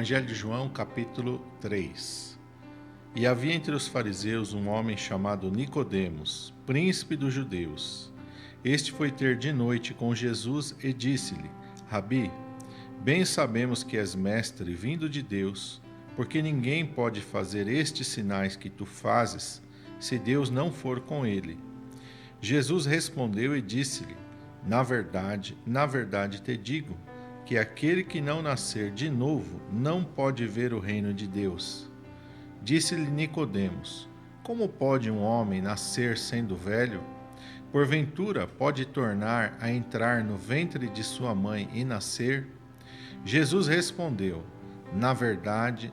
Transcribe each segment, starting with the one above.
Evangelho de João, capítulo 3. E havia entre os fariseus um homem chamado Nicodemos, príncipe dos judeus. Este foi ter de noite com Jesus e disse-lhe: Rabi, bem sabemos que és mestre vindo de Deus, porque ninguém pode fazer estes sinais que tu fazes, se Deus não for com ele. Jesus respondeu e disse-lhe: na verdade te digo, que aquele que não nascer de novo não pode ver o reino de Deus. Disse-lhe Nicodemos: como pode um homem nascer sendo velho? Porventura pode tornar a entrar no ventre de sua mãe e nascer? Jesus respondeu: na verdade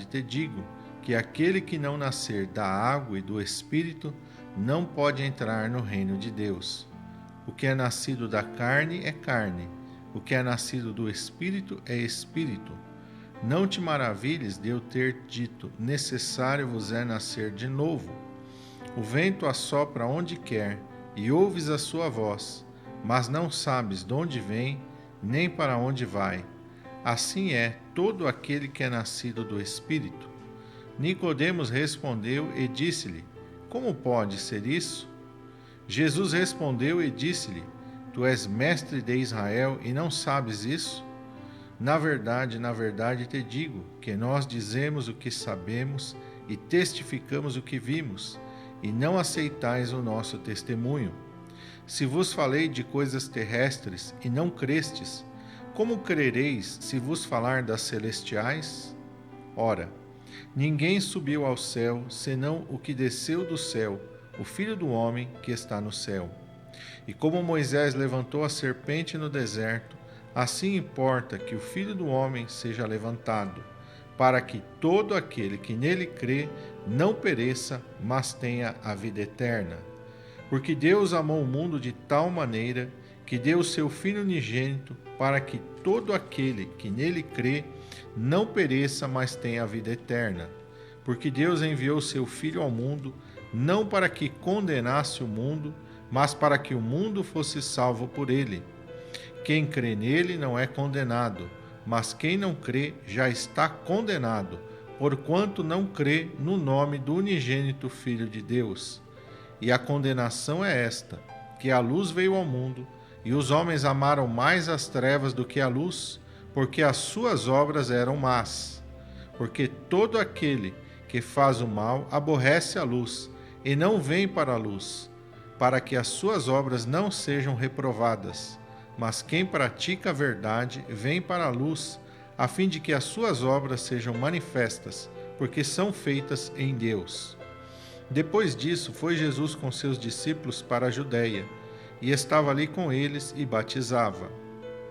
te digo, que aquele que não nascer da água e do Espírito não pode entrar no reino de Deus. O que é nascido da carne é carne, o que é nascido do Espírito é Espírito. Não te maravilhes de eu ter dito: necessário vos é nascer de novo. O vento assopra onde quer, e ouves a sua voz, mas não sabes de onde vem, nem para onde vai. Assim é todo aquele que é nascido do Espírito. Nicodemos respondeu e disse-lhe: como pode ser isso? Jesus respondeu e disse-lhe: tu és mestre de Israel e não sabes isso? Na verdade te digo, que nós dizemos o que sabemos e testificamos o que vimos, e não aceitais o nosso testemunho. Se vos falei de coisas terrestres e não crestes, como crereis se vos falar das celestiais? Ora, ninguém subiu ao céu, senão o que desceu do céu, o Filho do homem que está no céu. E como Moisés levantou a serpente no deserto, assim importa que o Filho do homem seja levantado, para que todo aquele que nele crê não pereça, mas tenha a vida eterna. Porque Deus amou o mundo de tal maneira que deu o seu Filho unigênito, para que todo aquele que nele crê não pereça, mas tenha a vida eterna. Porque Deus enviou o seu Filho ao mundo, não para que condenasse o mundo, mas para que o mundo fosse salvo por ele. Quem crê nele não é condenado, mas quem não crê já está condenado, porquanto não crê no nome do unigênito Filho de Deus. E a condenação é esta, que a luz veio ao mundo, e os homens amaram mais as trevas do que a luz, porque as suas obras eram más. Porque todo aquele que faz o mal aborrece a luz, e não vem para a luz, para que as suas obras não sejam reprovadas. Mas quem pratica a verdade vem para a luz, a fim de que as suas obras sejam manifestas, porque são feitas em Deus. Depois disso, foi Jesus com seus discípulos para a Judéia, e estava ali com eles e batizava.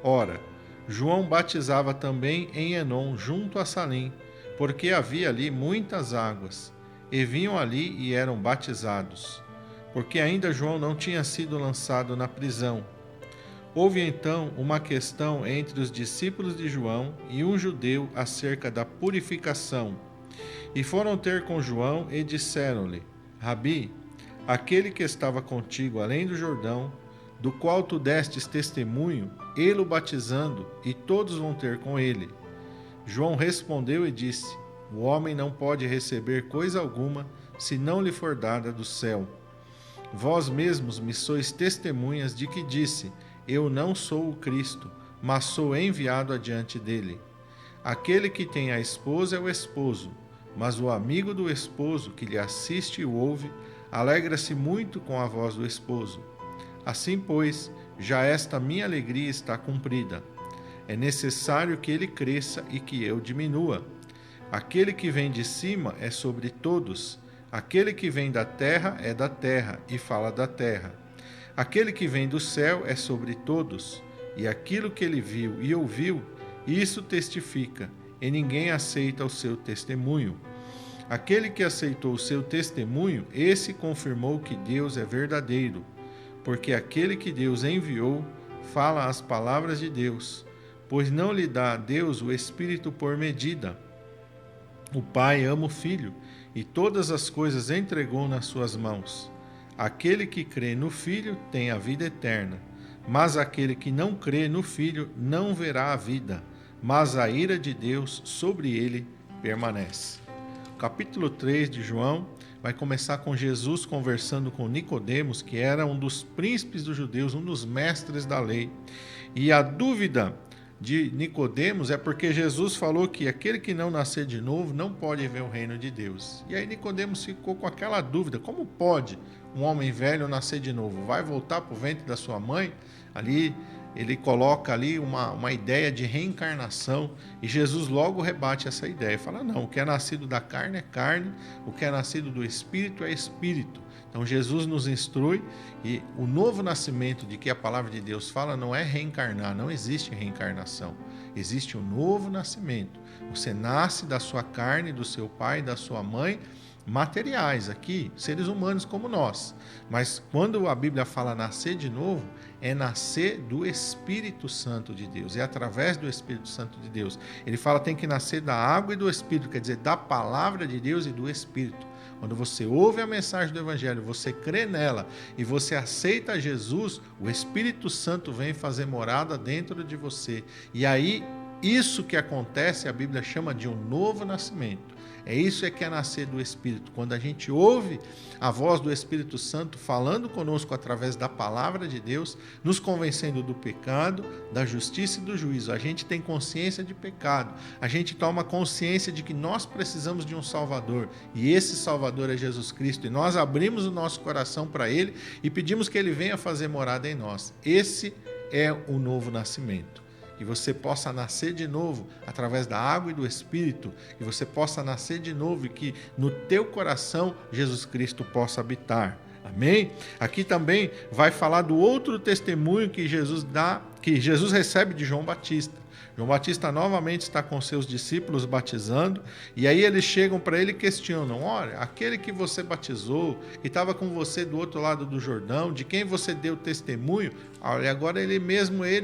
Ora, João batizava também em Enom, junto a Salim, porque havia ali muitas águas, e vinham ali e eram batizados, porque ainda João não tinha sido lançado na prisão. Houve então uma questão entre os discípulos de João e um judeu acerca da purificação. E foram ter com João e disseram-lhe: Rabi, aquele que estava contigo além do Jordão, do qual tu destes testemunho, ele o batizando, e todos vão ter com ele. João respondeu e disse: o homem não pode receber coisa alguma, se não lhe for dada do céu. Vós mesmos me sois testemunhas de que disse: eu não sou o Cristo, mas sou enviado adiante dele. Aquele que tem a esposa é o esposo, mas o amigo do esposo que lhe assiste e o ouve, alegra-se muito com a voz do esposo. Assim, pois, já esta minha alegria está cumprida. É necessário que ele cresça e que eu diminua. Aquele que vem de cima é sobre todos, aquele que vem da terra é da terra e fala da terra. Aquele que vem do céu é sobre todos, e aquilo que ele viu e ouviu, isso testifica, e ninguém aceita o seu testemunho. Aquele que aceitou o seu testemunho, esse confirmou que Deus é verdadeiro, porque aquele que Deus enviou fala as palavras de Deus, pois não lhe dá a Deus o Espírito por medida. O Pai ama o Filho, e todas as coisas entregou nas suas mãos. Aquele que crê no Filho tem a vida eterna, mas aquele que não crê no Filho não verá a vida, mas a ira de Deus sobre ele permanece. O capítulo 3 de João vai começar com Jesus conversando com Nicodemos, que era um dos príncipes dos judeus, um dos mestres da lei. E a dúvida de Nicodemos é porque Jesus falou que aquele que não nascer de novo não pode ver o reino de Deus. E aí Nicodemos ficou com aquela dúvida: como pode um homem velho nascer de novo? Vai voltar para o ventre da sua mãe? Ali ele coloca ali uma ideia de reencarnação, e Jesus logo rebate essa ideia, fala: não, o que é nascido da carne é carne, o que é nascido do Espírito é Espírito. Então Jesus nos instrui, e o novo nascimento de que a palavra de Deus fala não é reencarnar, não existe reencarnação, existe um novo nascimento. Você nasce da sua carne, do seu pai, da sua mãe, materiais aqui, seres humanos como nós. Mas quando a Bíblia fala nascer de novo, é nascer do Espírito Santo de Deus, é através do Espírito Santo de Deus. Ele fala tem que nascer da água e do Espírito, quer dizer, da palavra de Deus e do Espírito. Quando você ouve a mensagem do Evangelho, você crê nela e você aceita Jesus, o Espírito Santo vem fazer morada dentro de você. E aí, isso que acontece, a Bíblia chama de um novo nascimento. É isso que é nascer do Espírito. Quando a gente ouve a voz do Espírito Santo falando conosco através da palavra de Deus, nos convencendo do pecado, da justiça e do juízo. A gente tem consciência de pecado. A gente toma consciência de que nós precisamos de um Salvador. E esse Salvador é Jesus Cristo. E nós abrimos o nosso coração para Ele e pedimos que Ele venha fazer morada em nós. Esse é o novo nascimento. Que você possa nascer de novo através da água e do Espírito, que você possa nascer de novo e que no teu coração Jesus Cristo possa habitar. Amém? Aqui também vai falar do outro testemunho que Jesus dá, que Jesus recebe de João Batista. João Batista novamente está com seus discípulos batizando, e aí eles chegam para ele e questionam: olha, aquele que você batizou, que estava com você do outro lado do Jordão, de quem você deu testemunho, olha, agora ele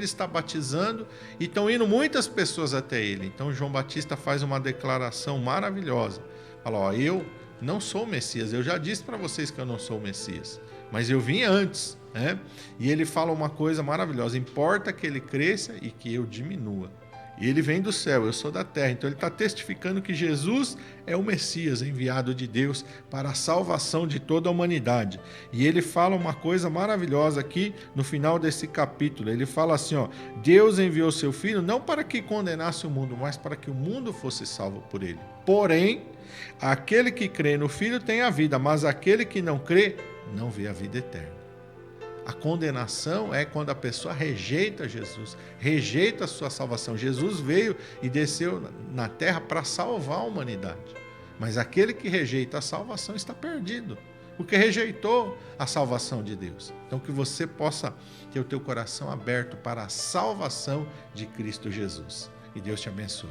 está batizando e estão indo muitas pessoas até ele. Então João Batista faz uma declaração maravilhosa. Fala: ó, eu não sou o Messias, eu já disse para vocês que eu não sou o Messias, mas eu vim antes, né? E ele fala uma coisa maravilhosa: importa que ele cresça e que eu diminua. E ele vem do céu, eu sou da terra. Então ele está testificando que Jesus é o Messias enviado de Deus para a salvação de toda a humanidade. E ele fala uma coisa maravilhosa aqui no final desse capítulo. Ele fala assim, ó: Deus enviou seu Filho não para que condenasse o mundo, mas para que o mundo fosse salvo por ele. Porém, aquele que crê no Filho tem a vida, mas aquele que não crê não vê a vida eterna. A condenação é quando a pessoa rejeita Jesus, rejeita a sua salvação. Jesus veio e desceu na terra para salvar a humanidade. Mas aquele que rejeita a salvação está perdido, porque rejeitou a salvação de Deus. Então que você possa ter o teu coração aberto para a salvação de Cristo Jesus. E Deus te abençoe.